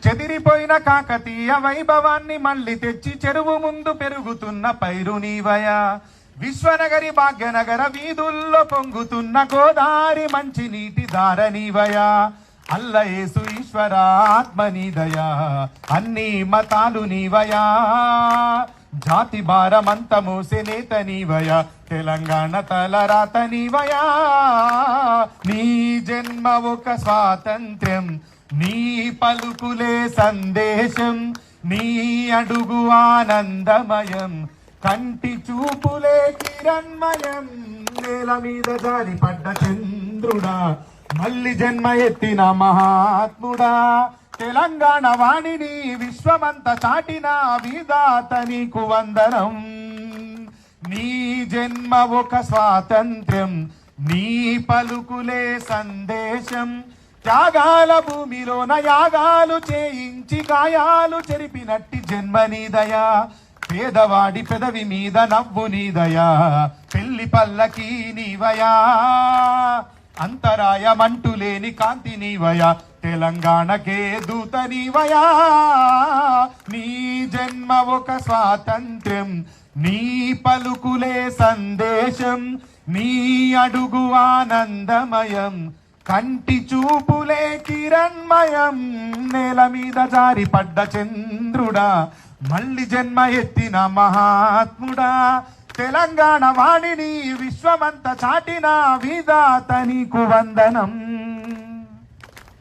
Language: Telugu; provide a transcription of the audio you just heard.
చెదిరిపోయిన కాకతీయ వైభవాన్ని మళ్ళీ తెచ్చి చెరువు ముందు పెరుగుతున్న పైరు నీవయా. విశ్వనగరి భాగ్యనగర వీధుల్లో పొంగుతున్న గోదారి మంచి నీటి దార నీవయా. అల్లయేసు ఈశ్వర ఆత్మ నీదయా, అన్ని మతాలు నీవయా. జాతి భారమంత మోసే నేత నీవయా, తెలంగాణ తలరాత నీవయా. నీ జన్మ ఒక స్వాతంత్ర్యం, నీ పలుకులే సందేశం, నీ అడుగు ఆనందమయం, కంటి చూపులే కిరణ్మయం. నేల మీద జారి పడ్డ చంద్రుడా, మళ్ళీ జన్మ ఎత్తిన మహాత్ముడా. తెలంగాణ వాణిని విశ్వమంత చాటిన విధాత నీకు వందనం. నీ జన్మ ఒక స్వాతంత్ర్యం, నీ పలుకులే సందేశం. త్యాగాల భూమిలోన యాగాలు చేయించి గాయాలు చెరిపినట్టి జన్మ నీదయా. పేదవాడి పెదవి మీద నవ్వు నీదయా, పెళ్లి పల్లకి నీవయా. అంతరాయమంటూ లేని కాంతి నీవయా, తెలంగాణకే దూత నీవయా. నీ జన్మ ఒక స్వాతంత్ర్యం, నీ పలుకులే సందేశం, నీ అడుగు ఆనందమయం, కంటి చూపులే కిరణ్మయం. నేల మీద జారి పడ్డ చంద్రుడా, మళ్ళీ జన్మ ఎత్తిన మహాత్ముడా. తెలంగాణ వాణిని విశ్వమంత చాటిన విధాత నీకు వందనం.